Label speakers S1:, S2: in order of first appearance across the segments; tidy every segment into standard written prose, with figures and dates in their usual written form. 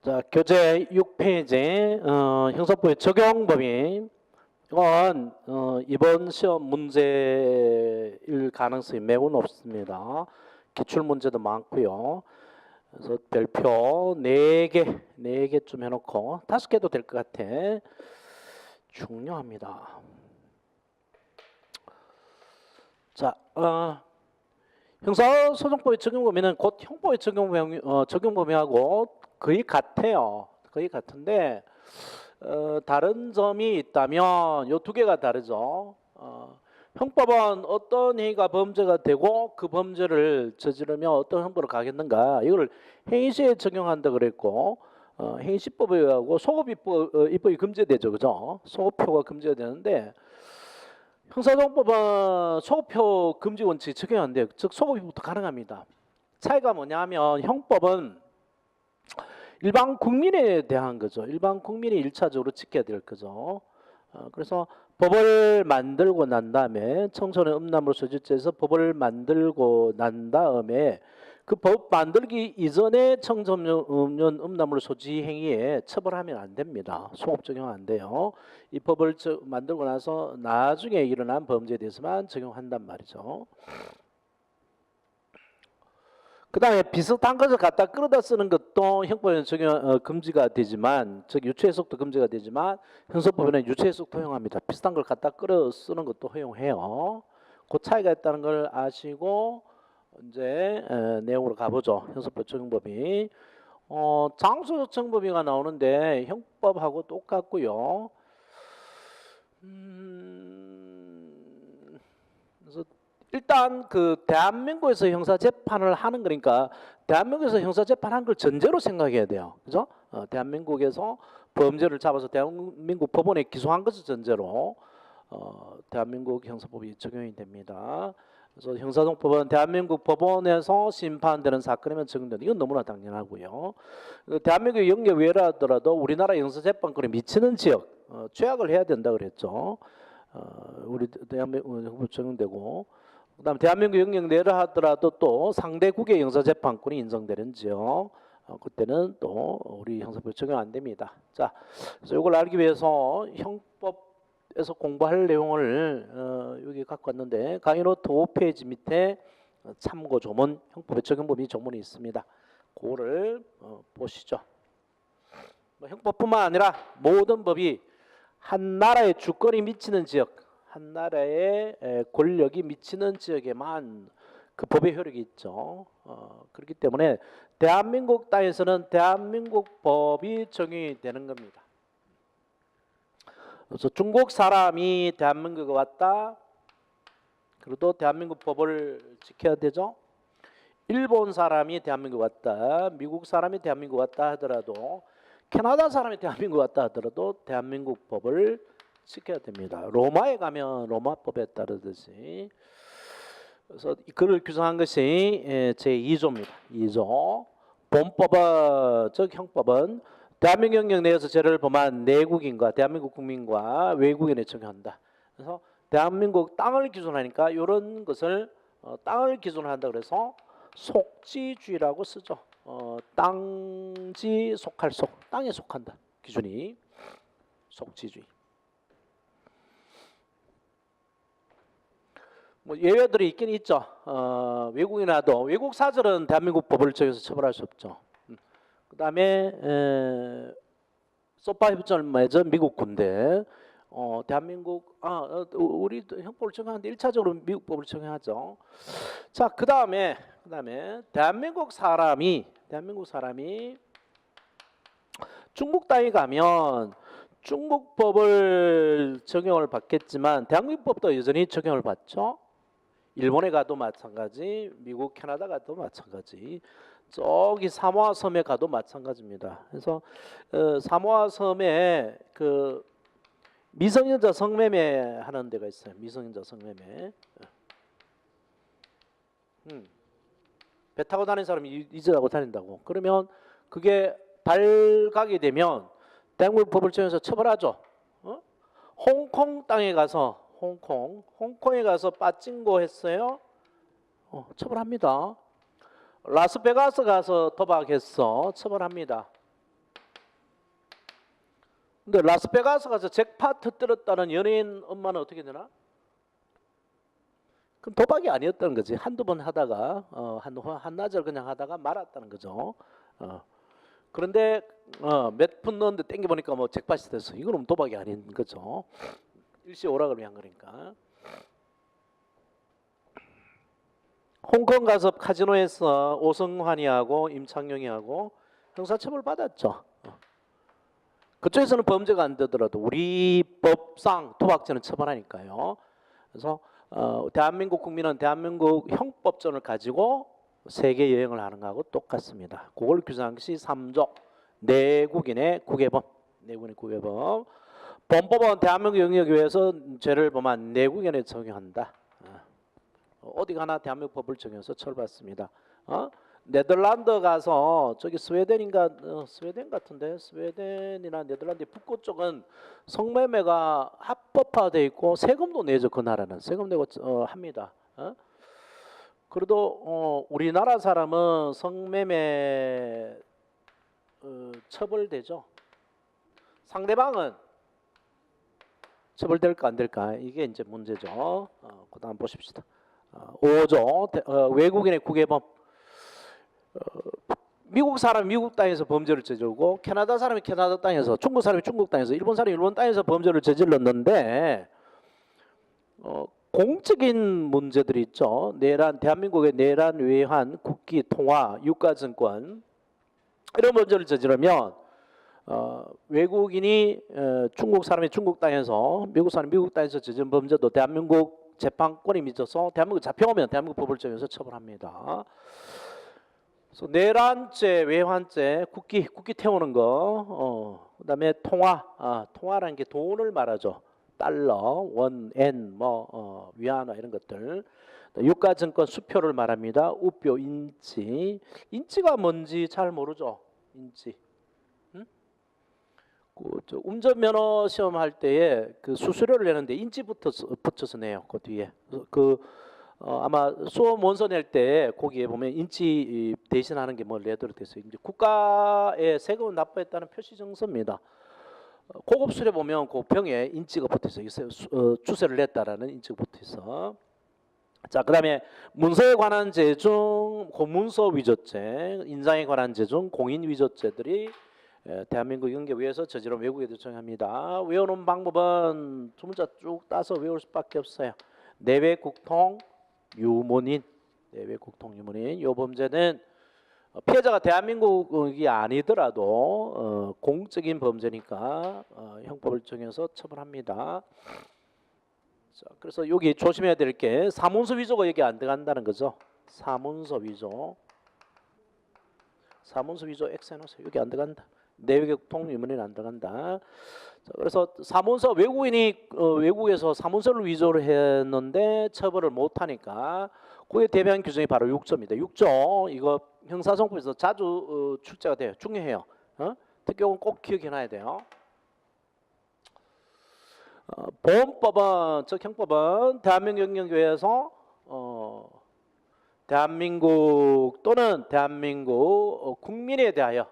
S1: 자, 교재 6페이지 형사법의 적용법이 이건 이번 시험 문제일 가능성이 매우 높습니다. 기출 문제도 많고요. 그래서 별표 4개쯤 해놓고 5개도 될 것 같아. 중요합니다. 자, 형사소송법의 적용범위는 곧 형법의 적용범위하고 거의 같아요. 거의 같은데 다른 점이 있다면 요 두 개가 다르죠. 형법은 어떤 행위가 범죄가 되고 그 범죄를 저지르면 어떤 형벌을 가겠는가 이걸 행위시에 적용한다 그랬고 행위시법에 의하고 소급입법이 금지되죠. 그죠? 소급표가 금지가 되는데 형사소송법은 소급표 금지 원칙이 적용이 안 돼요. 즉 소급입법도 가능합니다. 차이가 뭐냐면 형법은 일반 국민에 대한 거죠. 일반 국민이 1차적으로 지켜야 될 거죠. 그래서 법을 만들고 난 다음에 청소년 음란물 소지죄에서 법을 만들고 난 다음에 그 법 만들기 이전에 청소년 음란물 소지 행위에 처벌하면 안 됩니다. 소급 적용 안 돼요. 이 법을 만들고 나서 나중에 일어난 범죄에 대해서만 적용한단 말이죠. 그 다음에 비슷한 것을 갖다 끌어다 쓰는 것도 형법에는 적용 금지가 되지만, 즉 유추해석도 금지가 되지만 형사법에는 유추해석도 허용합니다. 비슷한 걸 갖다 끌어 쓰는 것도 허용해요. 그 차이가 있다는 걸 아시고 이제 내용으로 가보죠. 형사법 적용법이 장소 요청법이가 나오는데 형법하고 똑같고요. 그래서 일단 그 대한민국에서 형사 재판을 하는 거니까 대한민국에서 형사 재판한 걸 전제로 생각해야 돼요. 그죠? 대한민국에서 범죄를 잡아서 대한민국 법원에 기소한 것을 전제로 대한민국 형사법이 적용이 됩니다. 그래서 형사소송법은 대한민국 법원에서 심판되는 사건이면 적용된다. 이건 너무나 당연하고요. 대한민국의 영역 외라더라도 우리나라 형사재판권에 미치는 지역 죄악을 해야 된다 그랬죠. 우리 대한민국 적용되고, 그다음 대한민국 영역 내라 하더라도 또 상대국의 형사재판권이 인정되는 지역 그때는 또 우리 형사법 적용 안 됩니다. 자, 그래서 이걸 알기 위해서 형법에서 공부할 내용을 여기 갖고 왔는데 강의 노트 5페이지 밑에 참고 조문, 형법의 적용법이 조문이 있습니다. 그거를 보시죠. 형법뿐만 아니라 모든 법이 한 나라의 주권이 미치는 지역, 한 나라의 권력이 미치는 지역에만 그 법의 효력이 있죠. 그렇기 때문에 대한민국 땅에서는 대한민국 법이 적용이 되는 겁니다. 그래서 중국 사람이 대한민국에 왔다. 그래도 대한민국 법을 지켜야 되죠. 일본 사람이 대한민국에 왔다. 미국 사람이 대한민국에 왔다 하더라도, 캐나다 사람이 대한민국 왔다 하더라도 대한민국 법을 지켜야 됩니다. 로마에 가면 로마법에 따르듯이. 그래서 그를 규정한 것이 제2조입니다. 2조. 본법은, 즉 형법은 대한민국 영역 내에서 죄를 범한 내국인과 대한민국 국민과 외국인에 적용한다. 그래서 대한민국 땅을 기준하니까 이런 것을 땅을 기준한다 그래서 속지주의라고 쓰죠. 땅지 속할 속, 땅에 속한다. 기준이 속지주의. 뭐 예외들이 있긴 있죠. 외국인이라도 외국 사절은 대한민국 법을 적용해서 처벌할 수 없죠. 그 다음에 소파 협정을 맺은 미국 군대, 대한민국 우리 형법을 적용하는데 1차적으로 미국 법을 적용하죠. 자, 그 다음에 대한민국 사람이 중국 땅에 가면 중국 법을 적용을 받겠지만 대한민국 법도 여전히 적용을 받죠. 일본에 가도 마찬가지, 미국, 캐나다 가도 마찬가지, 저기 사모아 섬에 가도 마찬가지입니다. 그래서 사모아 섬에 그 미성년자 성매매 하는 데가 있어요. 미성년자 성매매. 배 타고 다니는 사람이 잊으라고 다닌다고. 그러면 그게 발각이 되면 대한민국 법을 적용해서 처벌하죠. 홍콩 땅에 가서 홍콩에 가서 빠찡고 했어요. 처벌합니다. 라스베가스 가서 도박했어. 처벌합니다. 근데 라스베가스 가서 잭팟 터뜨렸다는 연예인 엄마는 어떻게 되나? 그럼 도박이 아니었다는 거지. 한두 번 하다가 한나절 그냥 하다가 말았다는 거죠. 그런데 몇 푼 넣었는데 땡겨 보니까 뭐 잭팟이 됐어. 이거는 도박이 아닌 거죠. 일시오락을 위한 거니까. 홍콩 가서 카지노에서 오성환이하고 임창용이하고 형사처벌 받았죠. 그쪽에서는 범죄가 안 되더라도 우리 법상 도박죄는 처벌하니까요. 그래서 대한민국 국민은 대한민국 형법전을 가지고 세계 여행을 하는 거하고 똑같습니다. 그걸 규정한 것이 3조 내국인의 국외범. 내국인의 국외범. 본법은 대한민국 영역에 의해서 죄를 범한 내국인에 적용한다. 어디 가나 대한민국 법을 적용해서 처벌받습니다. 네덜란드 가서 저기 스웨덴인가 스웨덴 같은데 스웨덴이나 네덜란드 북부 쪽은 성매매가 합법화돼 있고 세금도 내죠. 그 나라는 세금 내고 합니다. 그래도 우리나라 사람은 성매매 처벌되죠. 상대방은 처벌될까 안 될까 이게 이제 문제죠. 그다음 보십시다. 5조 외국인의 국외범. 미국 사람이 미국 땅에서 범죄를 저지르고 캐나다 사람이 캐나다 땅에서 중국 사람이 중국 땅에서 일본 사람이 일본 땅에서 범죄를 저질렀는데 공적인 문제들이 있죠. 내란 대한민국의 내란 외환 국기 통화 유가증권 이런 범죄를 저지르면 외국인이 중국 사람이 중국 땅에서 미국 사람이 미국 땅에서 저지른 범죄도 대한민국 재판권이 미쳐서 대한민국 잡혀오면 대한민국 법을 적용해서 처벌합니다. 그래서 내란죄, 외환죄, 국기 태우는 거, 그다음에 통화라는 게 돈을 말하죠. 달러, 원, 엔, 위안화 이런 것들. 유가증권 수표를 말합니다. 우표, 인치. 인치가 뭔지 잘 모르죠. 인치. 운전면허 시험 할 때에 그 수수료를 내는데 인치부터 붙여서 내요. 그 뒤에 아마 수험 원서 낼 때 거기에 보면 인치 대신하는 게 뭐 내도록 됐어요. 이제 국가에 세금을 납부했다는 표시 증서입니다. 고급 술에 보면 그 병에 인치가 붙어 있어요. 추세를 냈다라는 인치가 붙어 있어. 자, 그다음에 문서에 관한 죄 중 공문서 위조죄, 인장에 관한 죄 중 공인 위조죄들이 대한민국 영계위에서 저지른 외국에 요청합니다. 외우는 방법은 두 문자 쭉 따서 외울 수밖에 없어요. 내외국통 유문인, 내외국통 유문인. 이 범죄는 피해자가 대한민국이 아니더라도 공적인 범죄니까 형법을 적용해서 처벌합니다. 자, 그래서 여기 조심해야 될 게 사문서 위조가 여기 안 들어간다는 거죠. 사문서 위조 X해놓으세요. 여기 안 들어간다. 내외국통 유문인 안 들어간다. 자, 그래서 사문서 외국인이 외국에서 사문서를 위조를 했는데 처벌을 못하니까 그에 대비한 규정이 바로 6조입니다. 6조 이거 형사소송법에서 자주 출제가 돼요. 중요해요. 특경은 꼭 기억해놔야 돼요. 보험법은 즉 형법은 대한민국 영역에서 대한민국 또는 대한민국 국민에 대하여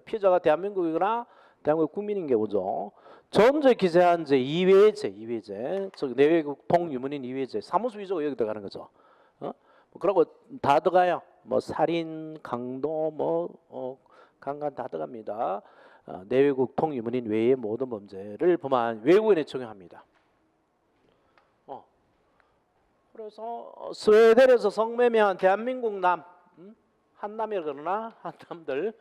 S1: 피해자가 대한민국이거나 대한민국 국민인 경우죠. 전제 기재한 죄 이외제 즉 내외국통 유문인 이외제 사무소 위조가 여기 들어가는 거죠. 그러고 다 들어가요. 뭐 살인, 강도, 강간 다 들어갑니다. 내외국통 유문인 외의 모든 범죄를 범한 외국인에 적용합니다. 그래서 스웨덴에서 성매매한 대한민국 한남이라 그러나 한남들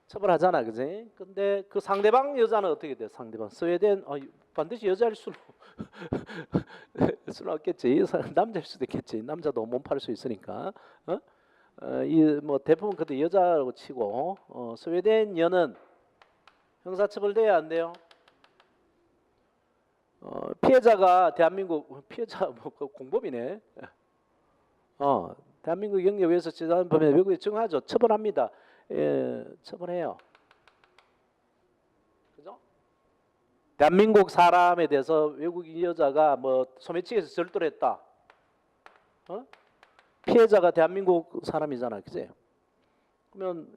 S1: 처벌하잖아, 그지? 근데 그 상대방 여자는 어떻게 돼? 상대방 스웨덴 반드시 여자일 수는 없겠지. 남자일 수도 있겠지. 남자도 몸팔 수 있으니까. 이 뭐 대부분 그때 여자라고 치고 스웨덴 여는 형사처벌돼야 안 돼요? 피해자가 대한민국 피해자 공범이네. 대한민국 영역에서 지난 범죄 외국에 증하죠. 처벌합니다. 처벌해요. 그죠? 대한민국 사람에 대해서 외국인 여자가 뭐 소매치기에서 절도를 했다. 피해자가 대한민국 사람이잖아, 그지? 그러면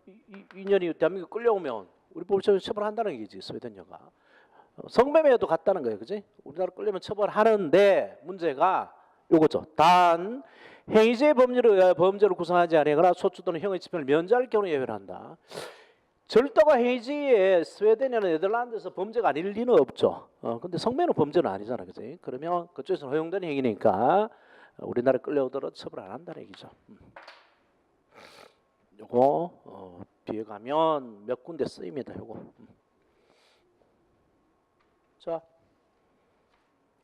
S1: 인연이 대한민국 끌려오면 우리 법적으로 처벌한다는 얘기지. 스웨덴여가 성매매도 같다는 거예요, 그지? 우리나라 끌려면 처벌하는데 문제가 요거죠. 단 행위죄 법률에 의하여 범죄를 구성하지 아니하거나 소추 또는 형의 집행을 면제할 경우에 예외를 한다. 절도가 행위지에 스웨덴이나 네덜란드에서 범죄가 아닐 리는 없죠. 근데 성매는 범죄는 아니잖아, 그지? 그러면 그쪽에서는 허용된 행위니까 우리나라에 끌려오더라도 처벌 안 한다는 얘기죠. 요거 뒤에 가면 몇 군데 쓰입니다. 요거. 자,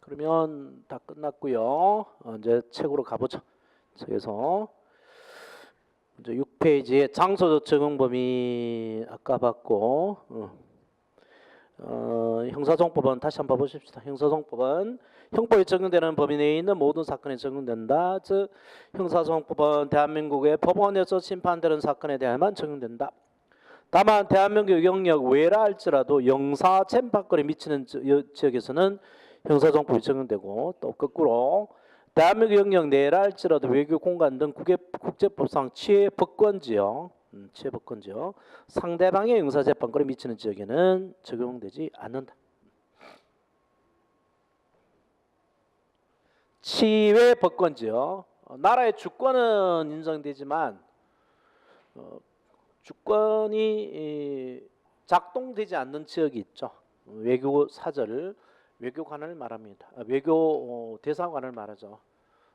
S1: 그러면 다 끝났고요. 이제 책으로 가보죠. 책에서 이제 6페이지에 장소적 적용 범위 아까 봤고, 형사소송법은 다시 한번 보십시다. 형사소송법은 형법에 적용되는 범위 내에 있는 모든 사건에 적용된다. 즉 형사소송법은 대한민국의 법원에서 심판되는 사건에 대해만 적용된다. 다만 대한민국 영역 외라 할지라도 영사 재판권에 미치는 지역에서는 형사소송법이 적용되고, 또 거꾸로 대한민국 영역 내라 할지라도 외교 공간 등 국제법상 치해법권 지역, 상대방의 형사재판권에 미치는 지역에는 적용되지 않는다. 치외법권 지역, 나라의 주권은 인정되지만 주권이 작동되지 않는 지역이 있죠. 외교 사절, 외교관을 말합니다. 외교 대사관을 말하죠.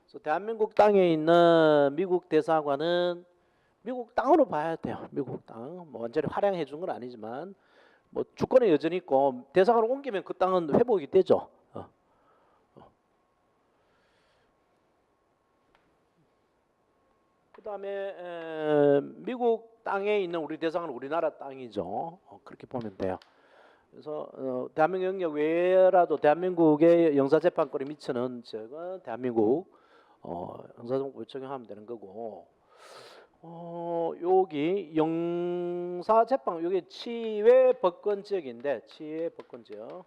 S1: 그래서 대한민국 땅에 있는 미국 대사관은 미국 땅으로 봐야 돼요. 미국 땅. 뭐 완전히 활용해 준 건 아니지만 뭐 주권은 여전히 있고 대사관을 옮기면 그 땅은 회복이 되죠. 그다음에 미국 땅에 있는 우리 대사관은 우리나라 땅이죠. 그렇게 보면 돼요. 그래서 대한민국 영역 외라도 대한민국의 형사재판권에 미치는 지역은 대한민국 형사소송법을 적용하면 되는 거고, 여기 형사재판, 여기 치외법권 지역인데, 치외법권 지역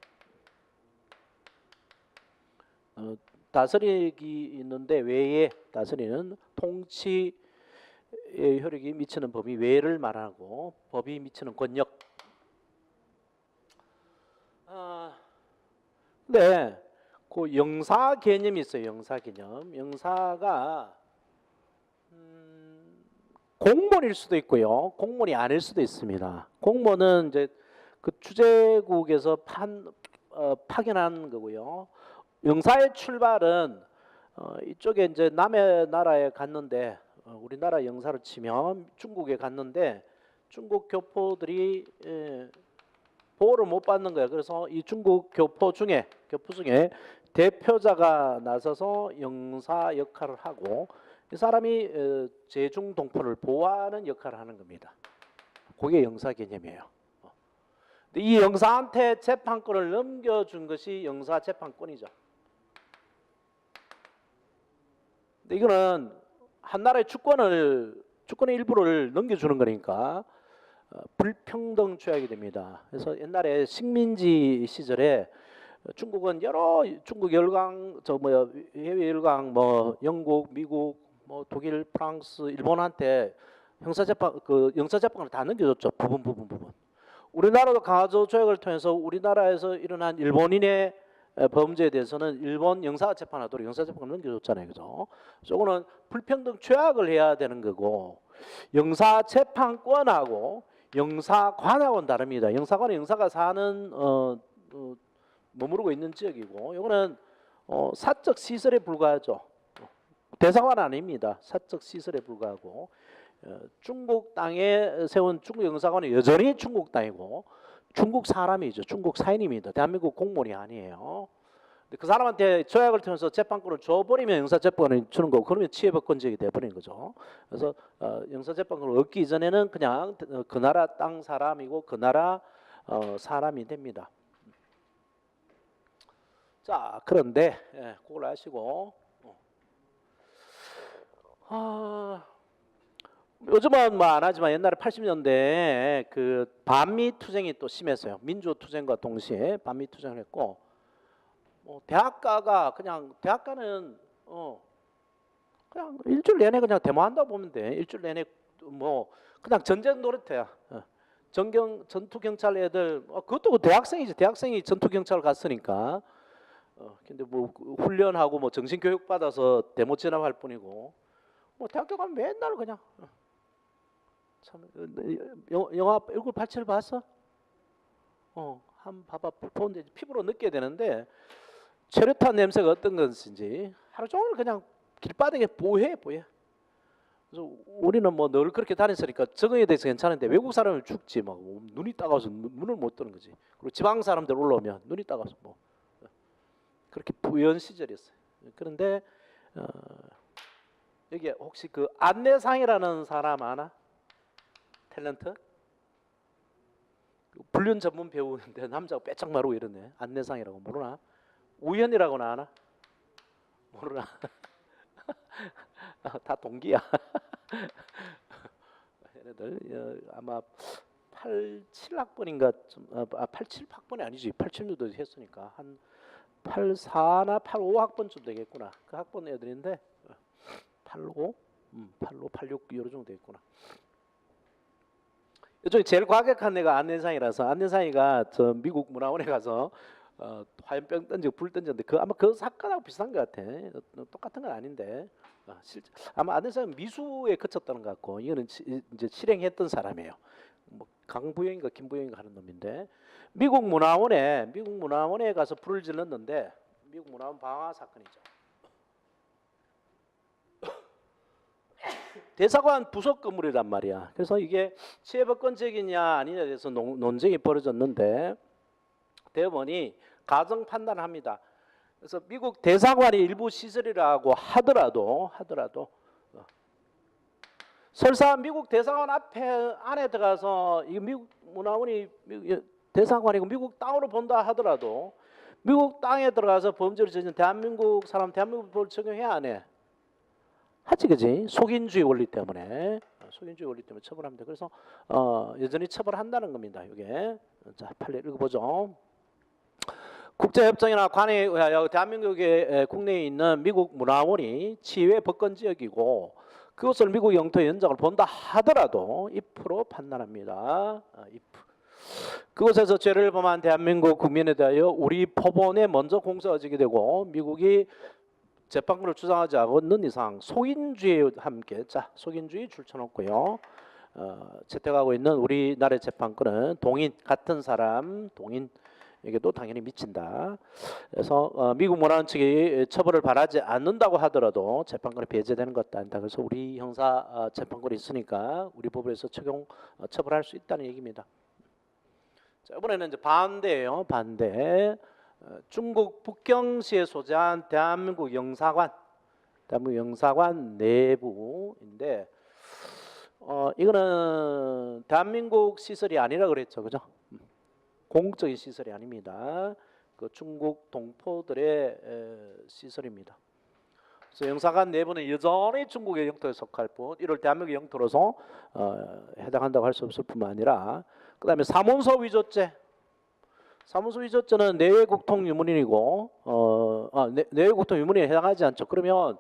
S1: 다스리기 있는데 외에 다스리는 통치의 효력이 미치는 범위 외를 말하고, 법이 미치는 권력. 근데 그 영사 개념이 있어요. 영사 개념. 영사가 공무원일 수도 있고요, 공무원이 아닐 수도 있습니다. 공무원은 이제 그 주재국에서 파견한 거고요. 영사의 출발은 이쪽에 이제 남의 나라에 갔는데, 우리나라 영사를 치면 중국에 갔는데 중국 교포들이 보호를 못 받는 거예요. 그래서 이 중국 교포 중에 대표자가 나서서 영사 역할을 하고, 이 사람이 제중 동포를 보호하는 역할을 하는 겁니다. 그게 영사 개념이에요. 근데 이 영사한테 재판권을 넘겨준 것이 영사 재판권이죠. 근데 이거는 한 나라의 주권의 일부를 넘겨주는 거니까 불평등 조약이 됩니다. 그래서 옛날에 식민지 시절에 중국은 중국 열강, 해외 열강, 영국, 미국, 독일, 프랑스, 일본한테 영사재판을 다 넘겨줬죠. 부분. 우리나라도 강화도 조약을 통해서 우리나라에서 일어난 일본인의 범죄에 대해서는 일본 영사재판하도록 영사재판을 넘겨줬잖아요, 그죠? 저거는 불평등 조약을 해야 되는 거고, 영사재판권하고 영사관하고는 다릅니다. 영사관은 영사가 사는 머무르고 있는 지역이고, 이거는 사적 시설에 불과하죠. 대사관은 아닙니다. 사적 시설에 불과하고, 중국 땅에 세운 중국 영사관은 여전히 중국 땅이고 중국 사람이죠. 중국 사인입니다. 대한민국 공무원이 아니에요. 근데 그 사람한테 조약을 통해서 재판권을 줘버리면 영사재판권을 주는 거고, 그러면 치해법권지역이 돼버리는 거죠. 그래서 영사재판권을 얻기 이전에는 그냥 그 나라 땅 사람이고 그 나라 사람이 됩니다. 자, 그런데 그걸 아시고 요즘은 뭐 안 하지만 옛날에 80년대에 그 반미 투쟁이 또 심했어요. 민주 투쟁과 동시에 반미 투쟁을 했고, 대학가는 그냥 일주일 내내 그냥 데모한다고 보면 돼. 일주일 내내 그냥 전쟁 노릇해야. 전투 경찰 애들 그것도 대학생이지. 대학생이 전투 경찰 갔으니까. 근데 뭐 훈련하고 뭐 정신 교육 받아서 대모 진압할 뿐이고 뭐 대학교 가면 맨날 그냥 참 영화 1987 봤어? 한 봐봐. 보는데 피부로 느껴야 되는데 최루탄 냄새가 어떤 것인지 하루 종일 그냥 길바닥에 보여. 그래서 우리는 뭐 늘 그렇게 다녔으니까 적응에 대해서 괜찮은데 외국 사람은 죽지 막 눈이 따가워서 눈을 못 뜨는 거지. 그리고 지방 사람들 올라오면 눈이 따가워서 뭐 그렇게 부연 시절이었어요. 그런데 여기 혹시 그 안내상이라는 사람 아나? 탤런트? 불륜 전문 배우인데 남자가 빼짝 마르고 이러네. 안내상이라고 모르나? 우연이라고는 아나? 모르나? 다 동기야. 얘네들 아마 87학번인가 87학번이 아니지. 87년도 했으니까 한 84나 85학번쯤 되겠구나. 그 학번 애들인데 85, 86 이런 정도 되겠구나. 이쪽에 제일 과격한 애가 안내상이라서 안내상이가 저 미국 문화원에 가서 화염병 던지고 불 던졌는데 아마 그 사건하고 비슷한 것 같아. 똑같은 건 아닌데 실제 아마 안내상은 미수에 그쳤다는 것 같고 이거는 이제 실행했던 사람이에요. 뭐 강부영인가 김부영인가 하는 놈인데 미국 문화원에 가서 불을 질렀는데 미국 문화원 방화 사건이죠. 대사관 부속 건물이란 말이야. 그래서 이게 치해법권적이냐 아니냐에 대해서 논쟁이 벌어졌는데 대법원이 가정 판단을 합니다. 그래서 미국 대사관이 일부 시설이라고 하더라도 설사 미국 대사관 안에 들어가서 이 미국 문화원이 대사관이고 미국 땅으로 본다 하더라도 미국 땅에 들어가서 범죄를 저지른 대한민국 사람 대한민국 법을 적용해야 안 해? 하지 그지? 속인주의 원리 때문에 처벌합니다. 그래서 여전히 처벌한다는 겁니다. 이게 자 빨리 읽어보죠. 국제협정이나 관해에 의하여 대한민국의 국내에 있는 미국 문화원이 치외 법권 지역이고 그것을 미국 영토의 연장을 본다 하더라도 if로 판단합니다. if. 그곳에서 죄를 범한 대한민국 국민에 대하여 우리 법원에 먼저 공소가 제기되고 미국이 재판권을 주장하지 않는 이상 속인주의와 함께 속인주의 줄쳐놓고요. 채택하고 있는 우리나라의 재판권은 동인 같은 사람 동인에게도 당연히 미친다. 그래서 미국 문화원 측이 처벌을 바라지 않는다고 하더라도 재판권이 배제되는 것도 아니다. 그래서 우리 형사 재판권이 있으니까 우리 법에서 처벌할 수 있다는 얘기입니다. 자, 이번에는 이제 반대예요. 반대. 중국 북경시에 소재한 대한민국 영사관 내부인데 이거는 대한민국 시설이 아니라 그랬죠, 그죠? 공적인 시설이 아닙니다. 그 중국 동포들의 시설입니다. 그래서 영사관 내부는 여전히 중국의 영토에 속할 뿐 이를 대한민국 영토로서 해당한다고 할 수 없을 뿐만 아니라 그 다음에 사문서 위조죄. 사문서 위조죄는 내외국통 유문인이고 내외국통 유문인에 해당하지 않죠. 그러면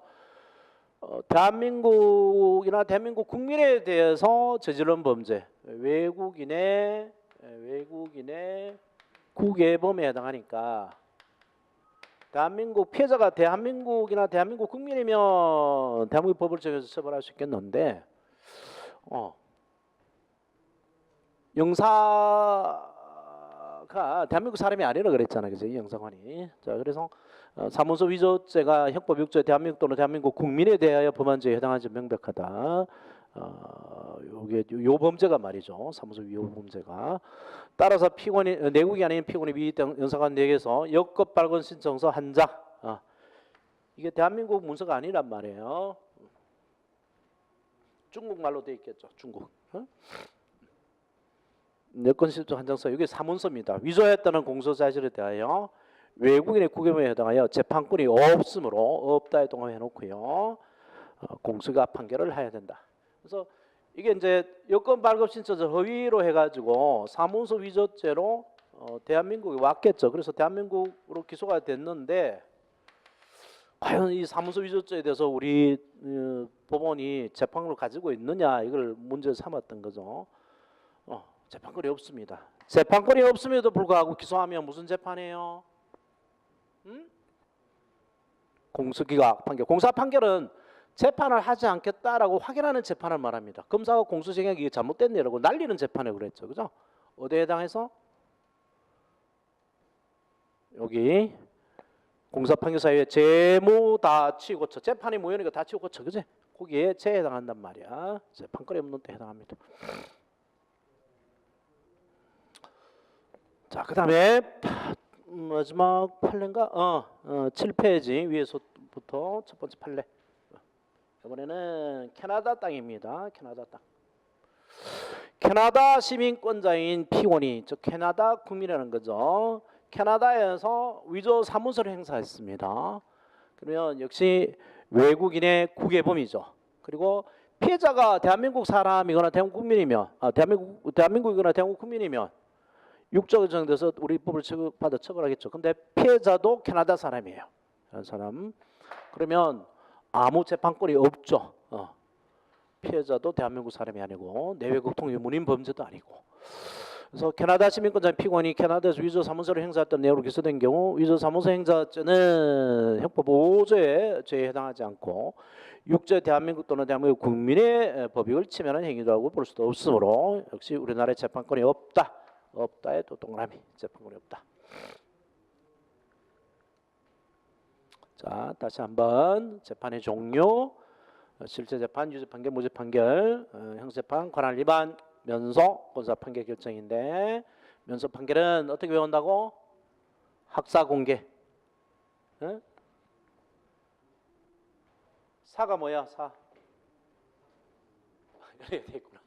S1: 대한민국이나 대한민국 국민에 대해서 저지른 범죄, 외국인의 국외범에 해당하니까 대한민국 피해자가 대한민국이나 대한민국 국민이면 대한민국 법을 적용해서 처벌할 수 있겠는데 영사가 대한민국 사람이 아니라 그랬잖아요, 그죠? 이 영사관이. 자, 그래서 사문서 위조죄가 형법 6조에 대한민국 또는 대한민국 국민에 대하여 범한 죄에 해당하지 명백하다. 요게 요 범죄가 말이죠. 사문서 위조 범죄가. 따라서 피고인이 내국이 아닌 피고인이 위 영사관 내에서 역급 발권 신청서 한 장. 이게 대한민국 문서가 아니란 말이에요. 중국 말로 돼 있겠죠. 중국. 여권 신청 한 장 써. 이게 사문서입니다. 위조했다는 공소 사실에 대하여 외국인의 국외범에 해당하여 재판권이 없으므로 없다에 동의해 놓고요. 공소가 판결을 해야 된다. 그래서 이게 이제 여권 발급 신청서 허위로 해가지고 사문서 위조죄로 대한민국에 왔겠죠. 그래서 대한민국으로 기소가 됐는데 과연 이 사문서 위조죄에 대해서 우리 법원이 재판을 가지고 있느냐 이걸 문제 삼았던 거죠. 재판권이 없습니다. 재판권이 없음에도 불구하고 기소하면 무슨 재판이에요? 공소기각 판결. 공소 판결은 재판을 하지 않겠다라고 확인하는 재판을 말합니다. 검사가 공소시각이 이게 잘못됐네라고 날리는 재판에 그랬죠, 그죠? 어디에 해당해서? 여기 공사판결사유에 재무 다 치고쳐. 재판이 모여니까 다 치고쳐, 그지? 거기에 재에 해당한단 말이야. 재판권이 없는 데 해당합니다. 자, 그 다음에 마지막 판례인가? 7페이지 위에서부터 첫 번째 판례. 이번에는 캐나다 땅입니다. 캐나다 땅. 캐나다 시민권자인 피고인이, 즉 캐나다 국민이라는 거죠. 캐나다에서 위조 사무소를 행사했습니다. 그러면 역시 외국인의 국외범이죠. 그리고 피해자가 대한민국 사람이거나 대한민국 국민이면, 대한민국이거나 대한민국 국민이면 육적 정돼서 우리 법을 받아 처벌하겠죠. 근데 피해자도 캐나다 사람이에요. 그런 사람. 그러면 아무 재판권이 없죠. 피해자도 대한민국 사람이 아니고 내외국 통유문인 범죄도 아니고. 그래서 캐나다 시민권자인 피고인이 캐나다에서 위조 사무소를 행사했던 내용으로 기소된 경우 위조 사무소 행사죄는 형법 5조의 죄에 해당하지 않고 6조 대한민국 또는 대한민국 국민의 법익을 침해하는 행위라고 볼 수도 없으므로 역시 우리나라에 재판권이 없다. 없다에 또 동그라미. 재판권이 없다. 자, 다시 한번 재판의 종류, 실제 재판, 유죄 판결, 무죄 판결, 형사재판, 관할 위반, 면소, 권사 판결 결정인데 면소 판결은 어떻게 외운다고? 학사 공개. 사가 뭐야? 사. 그래야 되겠구나.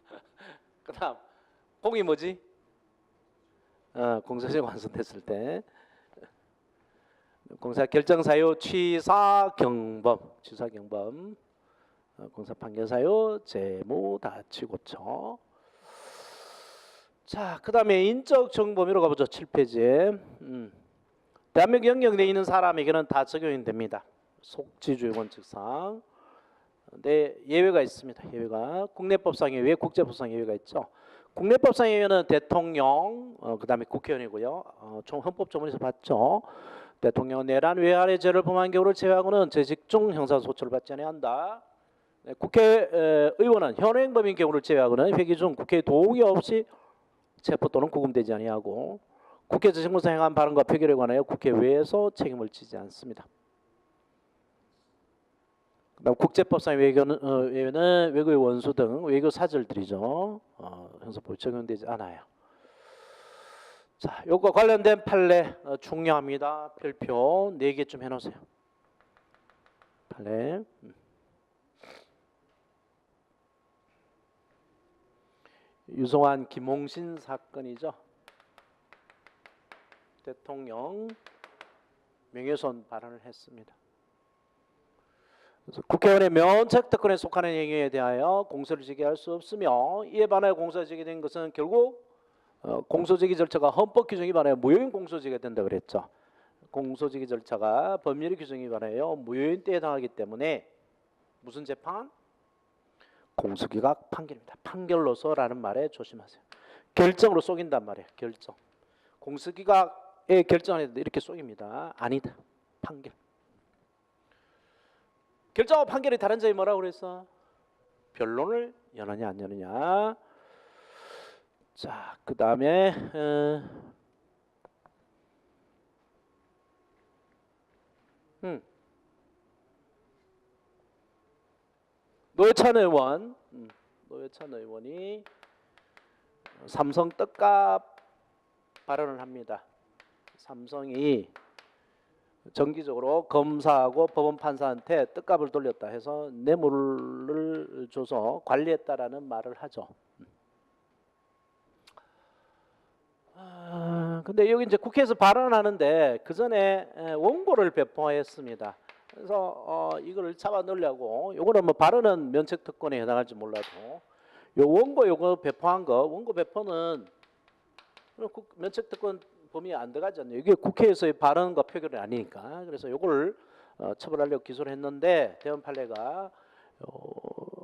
S1: 그다음 공이 뭐지? 공소시효 완성됐을 때. 공사 결정 사유 취사 경범, 취사 경범. 공사 판결 사유 재무 다치고쳐. 자, 그다음에 인적 정범위로 가보죠. 7페이지에. 대한민국 영역 내에 있는 사람에게는 다 적용이 됩니다. 속지주의 원칙상. 근데 예외가 있습니다. 예외가 국내법상 예외, 국제법상 예외가 있죠. 국내법상 예외는 대통령, 그다음에 국회의원이고요. 총 헌법조문에서 봤죠. 대통령은 내란 외환의 죄를 범한 경우를 제외하고는 재직 중 형사소처를 받지 아니한다. 국회의원은 현행범인 경우를 제외하고는 회기 중 국회의 동의 없이 체포 또는 구금되지 아니하고 국회에서 직무상 행한 발언과 표결에 관하여 국회 외에서 책임을 지지 않습니다. 그다음 국제법상 외에는 외국의 원수 등 외교 사절들이죠. 형사법에 적용되지 않아요. 자, 요거 관련된 판례 중요합니다. 별표 4개 좀 해놓으세요. 판례. 유성환 김홍신 사건이죠. 대통령 명예훼손 발언을 했습니다. 그래서 국회의원의 면책 특권에 속하는 행위에 대하여 공소를 제기할 수 없으며 이에 반하여 공소가 제기된 것은 결국 공소제기 절차가 헌법 규정 위반하여 무효인 공소제기가 된다 그랬죠. 공소제기 절차가 법률의 규정 위반하여 무효인 때에 해당하기 때문에 무슨 재판? 공소기각 판결입니다. 판결로서라는 말에 조심하세요. 결정으로 속인단 말이에요. 결정. 공소기각에 결정하는데 이렇게 속입니다. 아니다. 판결. 결정하고 판결이 다른 점이 뭐라고 그랬어? 변론을 여느냐 안 여느냐. 자, 그 다음에 노회찬 의원이 삼성 떡값 발언을 합니다. 삼성이 정기적으로 검사하고 법원 판사한테 떡값을 돌렸다 해서 뇌물을 줘서 관리했다라는 말을 하죠. 근데 여기 이제 국회에서 발언하는데 그 전에 원고를 배포했습니다. 그래서 이거를 잡아 넣으려고, 요거는 뭐 발언은 면책 특권에 해당할지 몰라도 요 원고 요거 배포한 거, 원고 배포는 면책 특권 범위에 안 들어가지 않나요? 이게 국회에서의 발언과 표결이 아니니까. 그래서 요걸 처벌하려고 기소를 했는데 대법원 판례가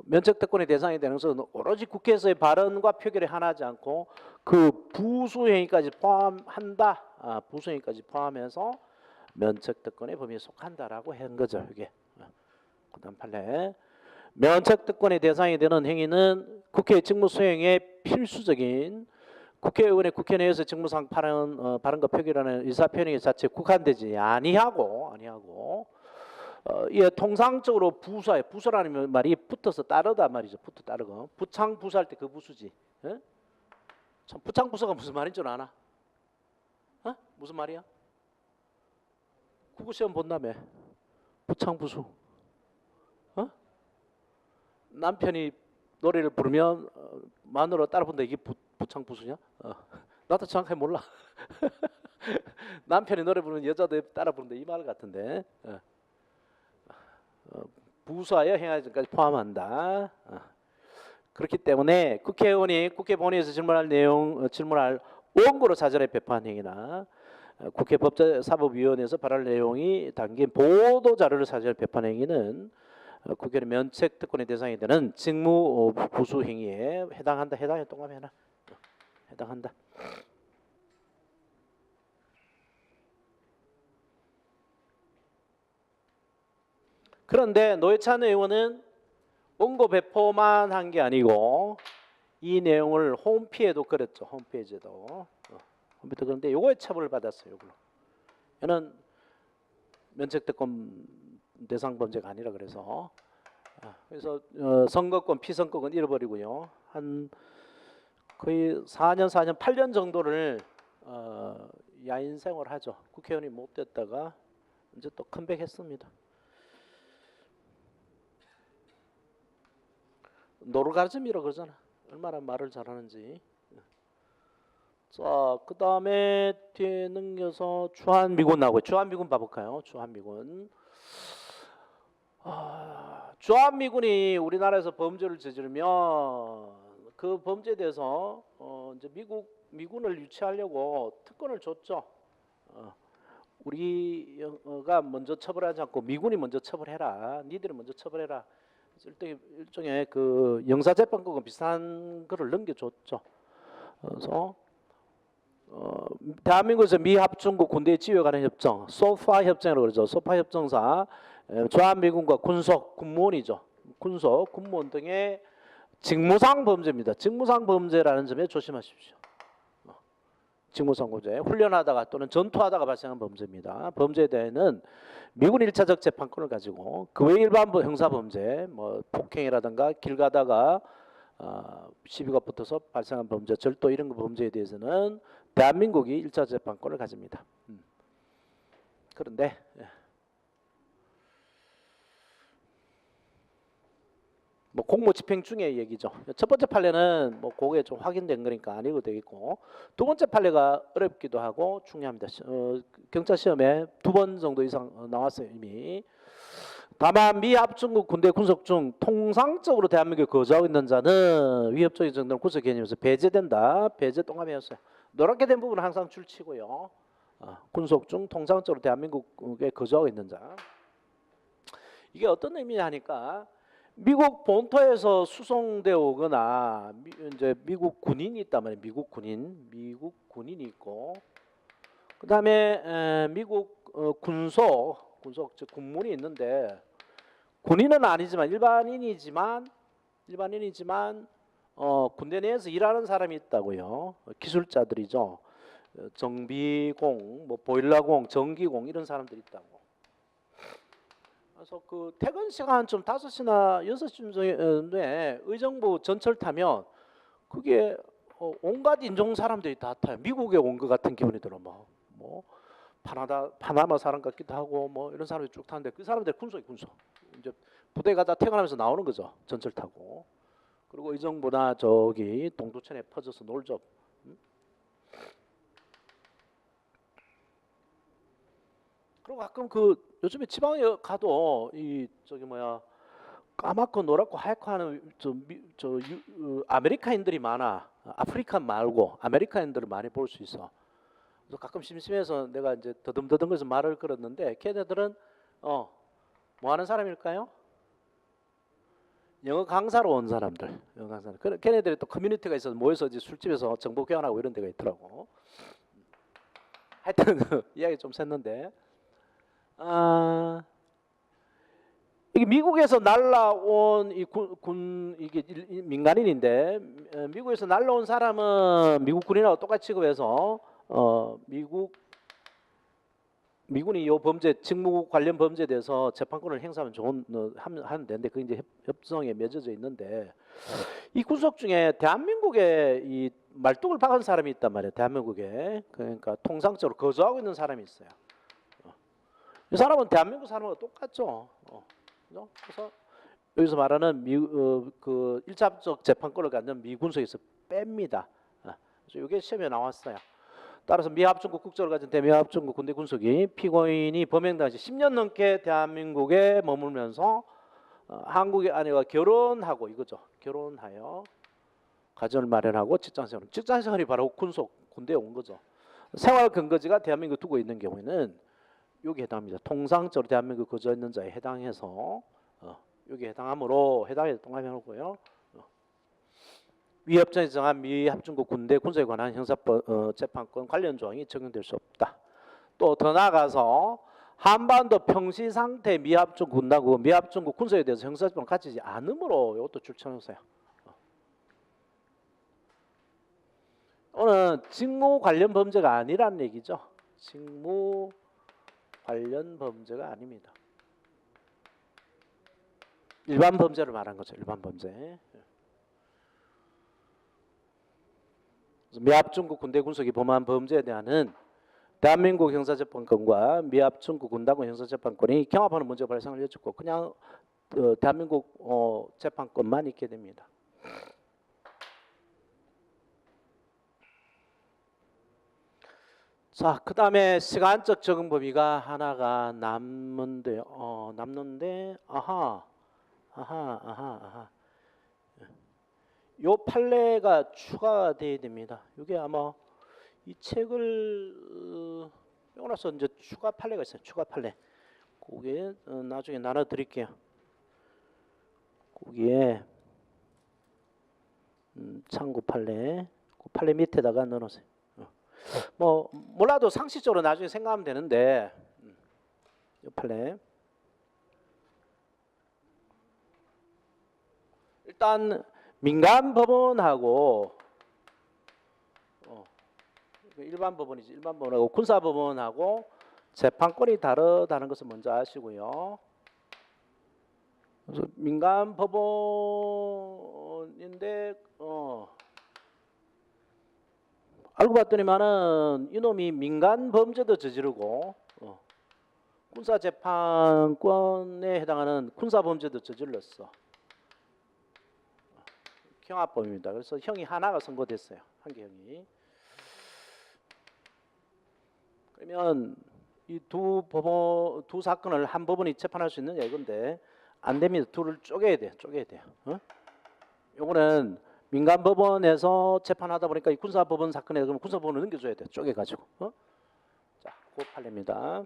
S1: 면책 특권의 대상이 되는 것은 오로지 국회에서의 발언과 표결에 한하지 않고 그 부수행위까지 포함한다. 부수행위까지 포함해서 면책특권의 범위에 속한다라고 한 거죠. 이게. 그다음 판례. 면책특권의 대상이 되는 행위는 국회 직무 수행에 필수적인 국회의원의 국회 내에서 직무상 발언과 표결하는 의사표현의 자체에 국한되지 아니하고 이게 통상적으로 부수라는 말이 붙어서 따르다 말이죠. 붙어 따르고 부창 부수할 때 그 부수지. 예? 참 부창 부수가 무슨 말인 줄 아나? 어? 무슨 말이야? 국어 시험 본다며. 부창 부수. 어? 남편이 노래를 부르면 마누라 따라 부른다. 이게 부창 부수냐? 나도 정확하게 몰라. 남편이 노래 부르면 여자도 따라 부른다 이 말 같은데. 부수하여 행하기까지 포함한다. 그렇기 때문에 국회의원이 국회 본회의에서 질문할 원고로 사전에 배포한 행위나 국회 법제사법위원회에서 발언 내용이 담긴 보도 자료를 사전에 배포한 행위는 국회의 면책특권의 대상이 되는 직무 부수 행위에 해당한다. 해당해 동감해 놔. 해당한다. 그런데 노회찬 의원은 원고 배포만 한 게 아니고 이 내용을 홈피에도 그랬죠. 홈페이지에도. 그런데 요거에 처벌을 받았어요. 요걸로. 얘는 면책특권 대상 범죄가 아니라 그래서 선거권, 피선거권 잃어버리고요. 한 거의 4년, 8년 정도를 야인 생활하죠. 국회의원이 못 됐다가 이제 또 컴백했습니다. 노르가즘이라고 그러잖아. 얼마나 말을 잘하는지. 자, 그 다음에 뒤에 넘겨서 주한미군 나오고요. 주한미군 봐볼까요? 주한미군. 주한미군이 우리나라에서 범죄를 저지르면 그 범죄에 대해서 이제 미군을 유치하려고 특권을 줬죠. 우리가 먼저 처벌하지 않고 미군이 먼저 처벌해라. 니들이 먼저 처벌해라. 일종의 그 형사재판권과 비슷한 거를 넘겨줬죠. 그래서 대한민국에서 미합중국 군대 지휘에 관한 협정, 소파 협정이라고 그러죠. 소파 협정사 주한미군과 군속 군무원이죠. 군속 군무원 등의 직무상 범죄입니다. 직무상 범죄라는 점에 조심하십시오. 직무상 범죄, 훈련하다가 또는 전투하다가 발생한 범죄입니다. 범죄에 대해서는 미군 1차적 재판권을 가지고 그 외 일반 형사 범죄, 뭐 폭행이라든가 길 가다가 시비가 붙어서 발생한 범죄, 절도 이런 범죄에 대해서는 대한민국이 1차 재판권을 가집니다. 그런데 뭐 공무집행 중의 얘기죠. 첫 번째 판례는 뭐 그게 좀 확인된 거니까 안 읽어도 되겠고, 두 번째 판례가 어렵기도 하고 중요합니다. 경찰 시험에 2번 정도 이상 나왔어요 이미. 다만 미합중국 군대 군속 중 통상적으로 대한민국에 거주하고 있는 자는 위협적인 정도는 구속 개념에서 배제된다. 배제 동감이었어요. 노랗게 된 부분은 항상 줄치고요. 군속 중 통상적으로 대한민국에 거주하고 있는 자. 이게 어떤 의미냐 하니까 미국 본토에서 수송되어 오거나 이제 미국 군인이 있단 말이에요. 미국 군인이 있고, 그 다음에 미국 군속 즉 군문이 있는데, 군인은 아니지만 일반인이지만 군대 내에서 일하는 사람이 있다고요. 기술자들이죠. 정비공, 뭐 보일러공, 전기공 이런 사람들이 있다고. 그래서 그 퇴근 시간쯤 5시나 6시쯤에 의정부 전철 타면 그게 온갖 인종 사람들이 다 타요. 미국에 온 것 같은 기분이 들어. 뭐 파나마 사람 같기도 하고 뭐 이런 사람이 쭉 타는데 그 사람들 군속. 이제 부대 가다 퇴근하면서 나오는 거죠. 전철 타고. 그리고 의정부나 저기 동두천에 퍼져서 놀죠. 그리고 가끔 요즘에 지방에 가도 이 저기 까맣고 노랗고 하얗고 하는 아메리카인들이 많아. 아프리칸 말고 아메리카인들을 많이 볼 수 있어. 그래서 가끔 심심해서 내가 이제 더듬거려서 말을 걸었는데 걔네들은 뭐 하는 사람일까요? 영어 강사로 온 사람들, 영어 강사. 걔네들이 또 커뮤니티가 있어서 모여서 이제 술집에서 정보 교환하고 이런 데가 있더라고. 하여튼 이야기 좀 샜는데, 이게 미국에서 날라온 이게 민간인인데, 미국에서 날라온 사람은 미국 군인하고 똑같이 취급해서 미군이 이 범죄, 직무 관련 범죄에 대해서 재판권을 행사하면 하면 되는데, 그게 이제 협정에 맺어져 있는데, 이 구속 중에 대한민국에 이 말뚝을 박은 사람이 있단 말이에요. 대한민국에. 그러니까 통상적으로 거주하고 있는 사람이 있어요. 이 사람은 대한민국 사람과 똑같죠. 그래서 여기서 말하는 그 1차적 재판권을 갖는 미군속에서 뺍니다. 그래서 이게 시험에 나왔어요. 따라서 미합중국 국적을 가진 대미합중국 군대 군속이 피고인이 범행 당시 10년 넘게 대한민국에 머물면서 한국의 아내와 결혼하고 이거죠. 결혼하여 가정을 마련하고 직장생활. 직장생활이 바로 군대에 온 거죠. 생활 근거지가 대한민국 두고 있는 경우에는 여기 해당합니다. 통상적으로 대한민국 거주했는 자에 해당해서 여기 해당하므로 해당에 동감해놓고요. 위협정에 정한 미합중국 군대 군사에 관한 형사법 재판권 관련 조항이 적용될 수 없다. 또 더 나아가서 한반도 평시 상태 미합중국 군단국 미합중국 군사에 대해서 형사재판을 갖추지 않으므로 이것도 줄쳐놓으세요. 오늘 직무 관련 범죄가 아니라는 얘기죠. 직무 관련 범죄가 아닙니다. 일반 범죄를 말한 거죠. 일반 범죄. 미합중국 군대 군속이 범한 범죄에 대한 대한민국 형사재판권과 미합중국 군단국 형사재판권이 경합하는 문제 발생을 여쭙고 그냥 대한민국 재판권만 있게 됩니다. 자, 그 다음에 시간적 적응 범위가 하나가 남는데, 요 판례가 추가돼야 됩니다. 이게 아마 이 책을 빼고 나서 이제 추가 판례가 있어요. 추가 판례. 그게 나중에 나눠 드릴게요. 거기에 참고 판례, 그 판례 밑에다가 넣어놓으세요. 뭐 몰라도 상식적으로 나중에 생각하면 되는데 이 판례. 일단 민간 법원하고 일반 법원이지. 일반 법원하고 군사 법원하고 재판권이 다르다는 것을 먼저 아시고요. 그래서 민간 법원인데 알고 봤더니만은 이놈이 민간 범죄도 저지르고 군사 재판권에 해당하는 군사 범죄도 저질렀어. 경합범입니다. 그래서 형이 하나가 선고됐어요. 한 개 형이. 그러면 이 두 사건을 한 법원이 재판할 수 있느냐 이건데 안 됩니다. 둘을 쪼개야 돼요. 요거는 민간 법원에서 재판하다 보니까 이 군사 법원 사건에 그러면 군사 법원을 넘겨줘야 돼. 쪼개가지고. 자, 그 판례입니다.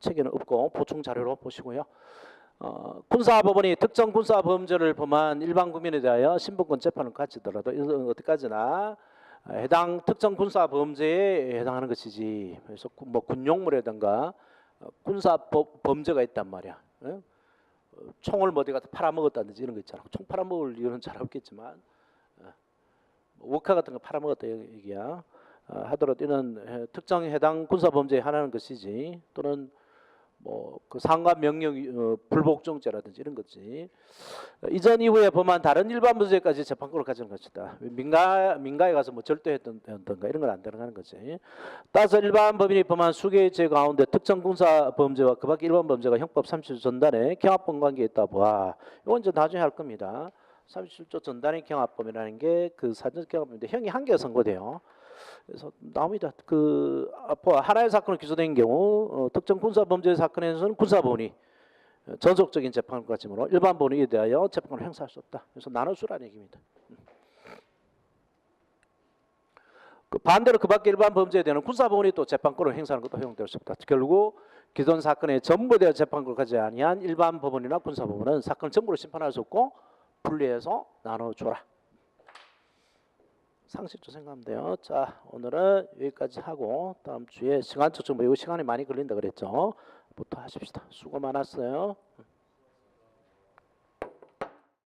S1: 책에는 없고 보충 자료로 보시고요. 군사법원이 특정 군사 범죄를 범한 일반 국민에 대하여 신분권 재판을 갖추더라도 이건 어디까지나 해당 특정 군사 범죄에 해당하는 것이지. 그래서 뭐 군용물이라든가 군사 범죄가 있단 말이야. 총을 뭐 어디 가서 팔아먹었다든지 이런 거 있잖아. 총 팔아먹을 이유는 잘 없겠지만 워카 같은 거 팔아먹었다 얘기야. 하더라도 이는 특정 해당 군사 범죄에 하나는 것이지. 또는 뭐 그 상관 명령 불복종죄라든지 이런 거지. 이전 이후에 범한 다른 일반 범죄까지 재판권을 가지는 것이다. 민가에 가서 뭐 절도했던가 이런 건 안 되는 거지. 따라서 일반 법인이 범한 수개의 죄 가운데 특정 군사 범죄와 그밖에 일반 범죄가 형법 37조 전단에 경합범 관계에 있다 봐. 이건 이제 나중에 할 겁니다. 37조 전단의 경합범이라는 게 그 사전 경합범인데 형이 한 개가 선고돼요. 그래서 나옵니다. 그 하나의 사건을 기소된 경우 특정 군사 범죄 사건에서는 군사법원이 전속적인 재판을 가지므로 일반 법원에 대하여 재판을 행사할 수 없다. 그래서 나눠주라는 얘기입니다. 그 반대로 그밖에 일반 범죄에 대한 군사법원이 또 재판권을 행사하는 것도 허용될 수 없다. 결국 기존 사건에 전부 대한 재판권을 가지지 아니한 일반 법원이나 군사법원은 사건을 전부로 심판할 수 없고 분리해서 나눠줘라. 상식적으로 생각하면 돼요. 자, 오늘은 여기까지 하고 다음 주에 시간적 정보, 이거 시간이 많이 걸린다 그랬죠? 부터 하십시다. 수고 많았어요.